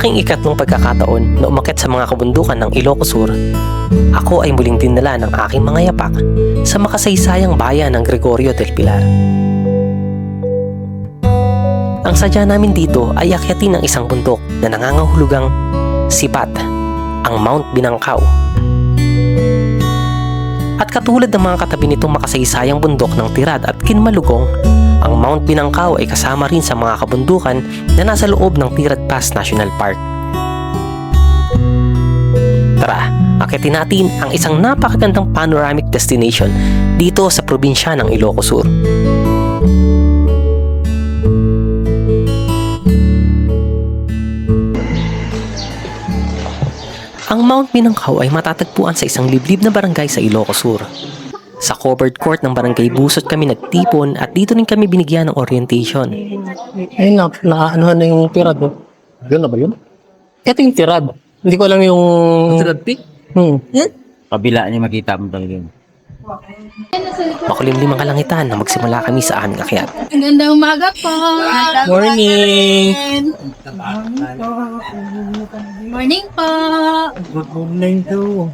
aking ikatlong pagkakataon na umakyat sa mga kabundukan ng Ilocos Sur, ako ay muling dinala ng aking mga yapak sa makasaysayang bayan ng Gregorio del Pilar. Ang sadya namin dito ay akyatin ang isang bundok na nangangahulugang sipat, ang Mount Binangkaw. At katulad ng mga katabi nitong makasaysayang bundok ng Tirad at Kinmalugong, ang Mount Binangkaw ay kasama rin sa mga kabundukan na nasa loob ng Tirad Pass National Park. Tara, akyatin natin ang isang napakagandang panoramic destination dito sa probinsya ng Ilocos Sur. Ang Mount Binangkaw ay matatagpuan sa isang liblib na barangay sa Ilocos Sur. Sa covered court ng Barangay Busot kami nagtipon at dito rin kami binigyan ng orientation. Ayun na yung tirad. Yun na ba yun? Ito yung tirad. Hindi ko alam yung... Tirad peak? Kabila niya makita mo talaga yun. Makulimlim ang kalangitan na magsimula kami sa aming akyat. Magandang umaga po. Morning! Morning po. Good morning to.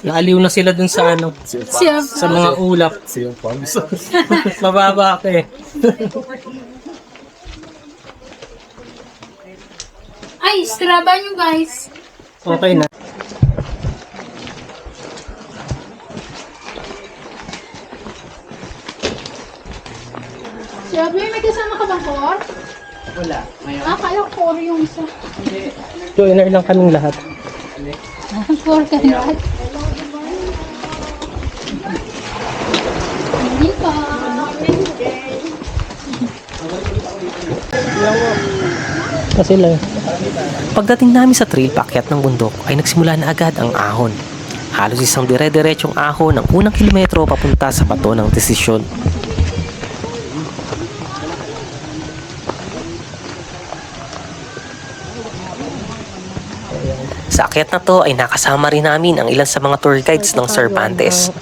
Naaliw na sila dun sa ano, Siya sa mga ulap. Mababa ka eh. Ay, Strava nyo guys. Okay na. Siya, may kasama ka bang core? Wala. Ngayon. Kala ko core yung isa. Joiner lang kaming lahat. Core ka lahat. Hindi pa. Kasi lang. Pagdating namin sa trail paakyat ng bundok ay nagsimula na agad ang ahon. Halos isang dire-diretsong ahon ng unang kilometro papunta sa bato ng desisyon. Sa akyat na to ay nakasama rin namin ang ilan sa mga tour guides ng Cervantes.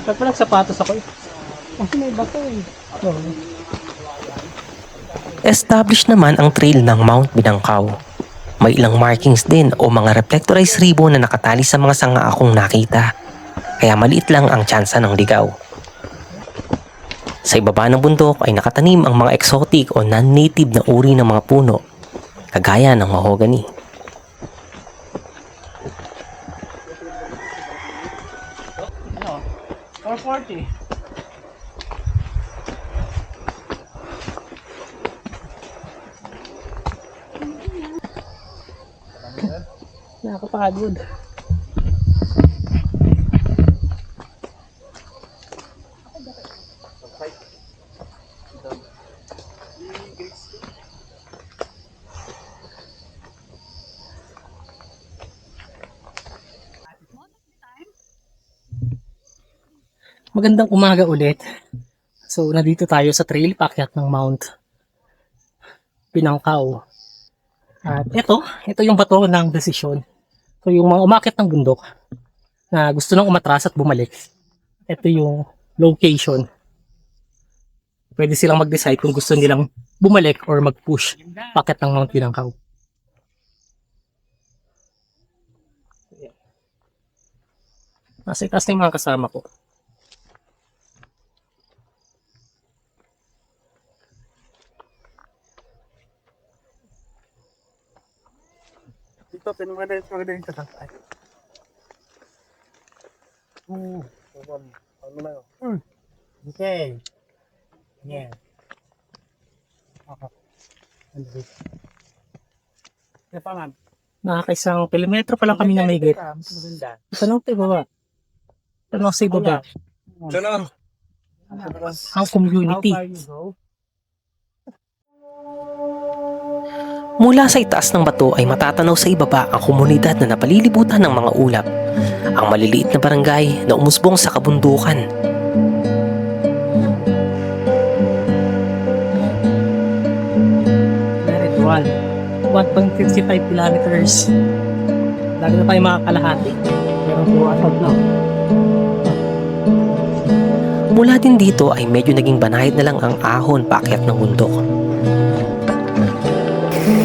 Ba't pa nagsapatos ako eh? Kasi may bato eh. Established naman ang trail ng Mount Binangkaw. May ilang markings din o mga reflectorized ribbon na nakatali sa mga sanga akong nakita. Kaya maliit lang ang tsansa ng ligaw. Sa ibaba ng bundok ay nakatanim ang mga exotic o non-native na uri ng mga puno, kagaya ng mahogany. Nakakapagod. Magandang umaga ulit. So, nandito tayo sa trail paakyat ng Mount Binangkaw. At ito yung bato ng desisyon. So, yung mga umakyat ng bundok na gusto nang umatras at bumalik, ito yung location. Pwede silang mag-decide kung gusto nilang bumalik or mag-push paakyat ng Mount Binangkaw. Nasa itaas na yung mga kasama ko. Ito, pinaganda yung kasakay. Ano na yun? Okay. Yeah. Okay. Kaya pa man. Nakakaisang kilometro pa lang kami na may gate. Maganda. Tanong tayo baba. Tanong sa baba. Tanong. Ang community. How far you go? Mula sa itaas ng bato ay matatanaw sa ibaba ang komunidad na napalilibutan ng mga ulap, ang maliliit na barangay na umusbong sa kabundukan. Merit 1.55 kilometers. Lagi na tayo makakalahati. Pero po asad lang. Mula din dito ay medyo naging banayad na lang ang ahon paakyat ng bundok.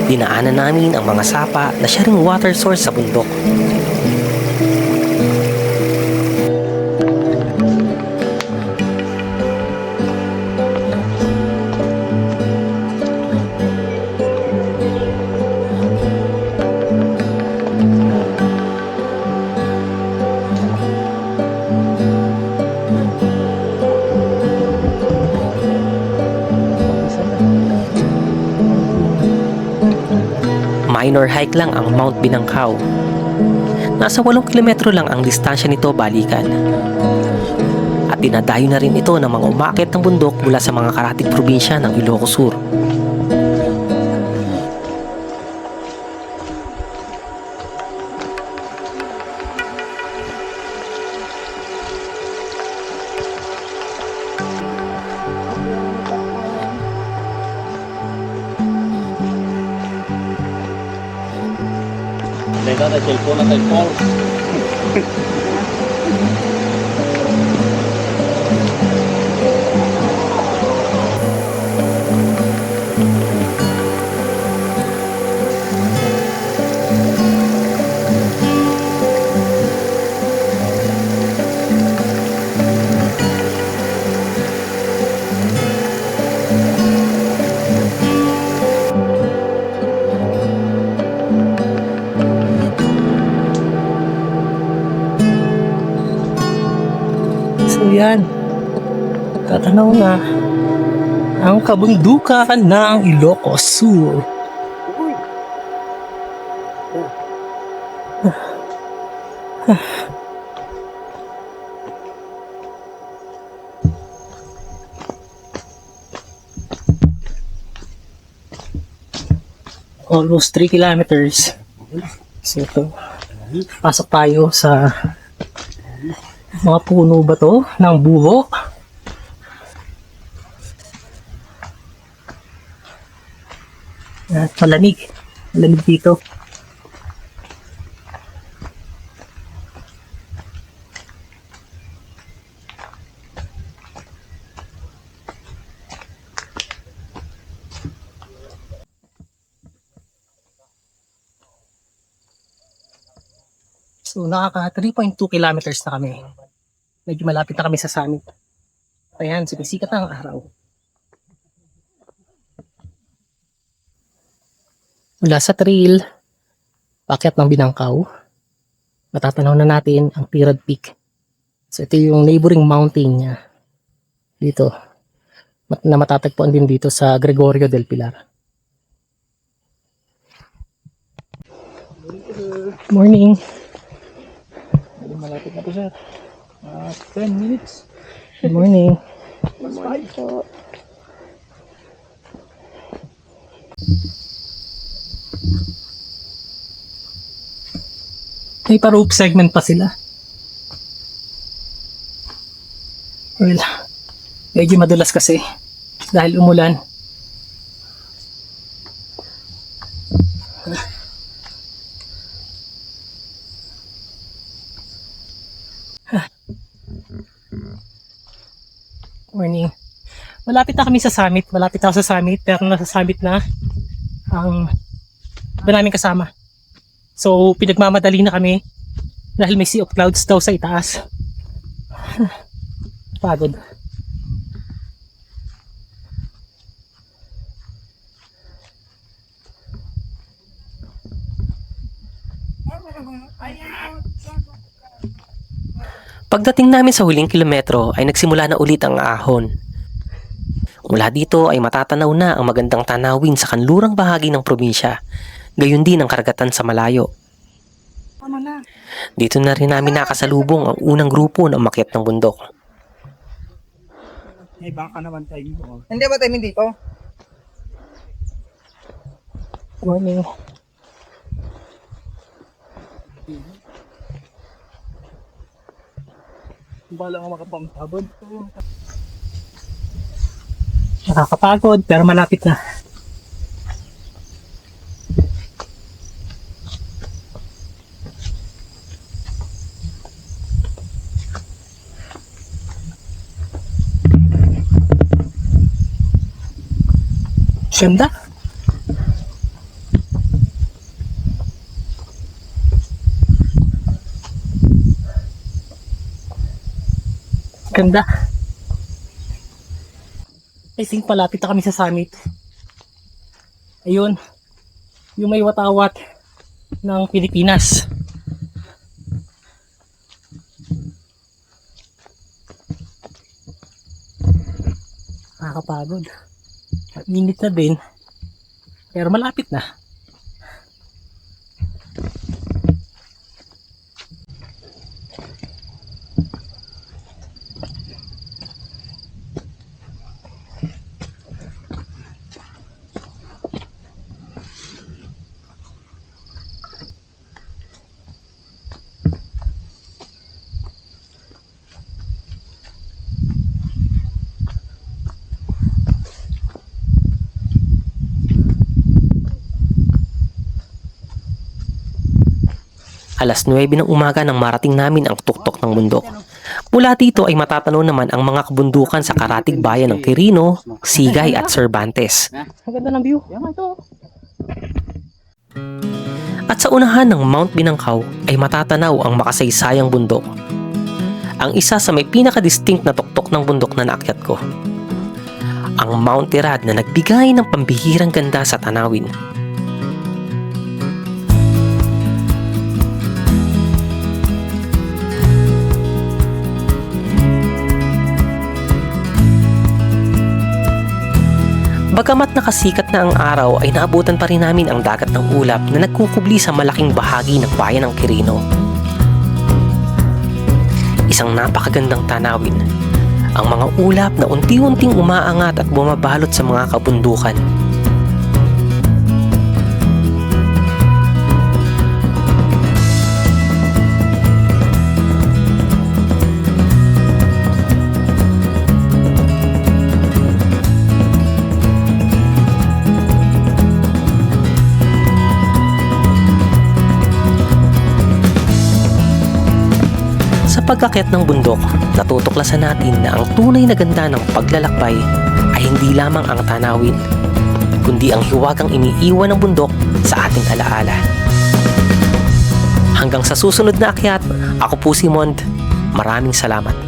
Dinaanan namin ang mga sapa na siya ring water source sa bundok. Minor hike lang ang Mount Binangkaw. Nasa 8 kilometro lang ang distansya nito balikan. At dinadayo na rin ito ng mga umakyat ng bundok mula sa mga karatig probinsya ng Ilocos Sur. Teka, na cellphone na cellphone. So yan, tatanaw na ang kabundukan ng Ilocos Sur. Almost 3 kilometers. So ito, pasok tayo sa mga puno ba to ng buhok. At malamig dito. So nakaka 3.2 kilometers na kami. Medyo malapit na kami sa summit. Ayan, sumisikat ang araw. Mula sa trail, paakyat ng Binangkaw, matatanaw na natin ang Tirad Peak. So ito yung neighboring mountain niya. Dito. Na matatagpuan din dito sa Gregorio del Pilar. Morning. Malapit na po sir. 10 minutes. Good morning. May pa-rope segment pa sila. Well, medyo madulas kasi dahil umulan. Morning. Malapit na kami sa summit. Malapit ako sa summit. Pero nasa summit na ang iba namin kasama. So, pinagmamadali na kami dahil may sea of clouds daw sa itaas. Pagod. Pagdating namin sa huling kilometro ay nagsimula na ulit ang ahon. Mula dito ay matatanaw na ang magandang tanawin sa kanlurang bahagi ng probinsya, gayon din ang karagatan sa malayo. Dito na rin namin nakasalubong ang unang grupo na umakyat ng bundok. May baka naman tayo. Hindi ba timing dito? Morning. Bala ko makapangtabon. Nakakapagod pero malapit na. Ganda. Ganda. I think palapit na kami sa summit. Ayun. Yung may watawat ng Pilipinas. Nakakapagod. At minute na din. Pero malapit na. Alas 9 ng umaga nang marating namin ang tuktok ng bundok. Mula dito ay matatanaw naman ang mga kabundukan sa karatig bayan ng Quirino, Sigay at Cervantes. Ang ganda ng view. At sa unahan ng Mount Binangkaw ay matatanaw ang makasaysayang bundok. Ang isa sa may pinaka-distinct na tuktok ng bundok na naakyat ko. Ang Mount Tirad na nagbigay ng pambihirang ganda sa tanawin. Bagamat nakasikat na ang araw ay naabutan pa rin namin ang dagat ng ulap na nagkukubli sa malaking bahagi ng bayan ng Quirino. Isang napakagandang tanawin, ang mga ulap na unti-unting umaangat at bumabalot sa mga kabundukan. Sa pagkakit ng bundok, natutuklasan natin na ang tunay na ganda ng paglalakbay ay hindi lamang ang tanawin, kundi ang hiwagang iniiwan ng bundok sa ating alaala. Hanggang sa susunod na akyat, ako po si Mond. Maraming salamat.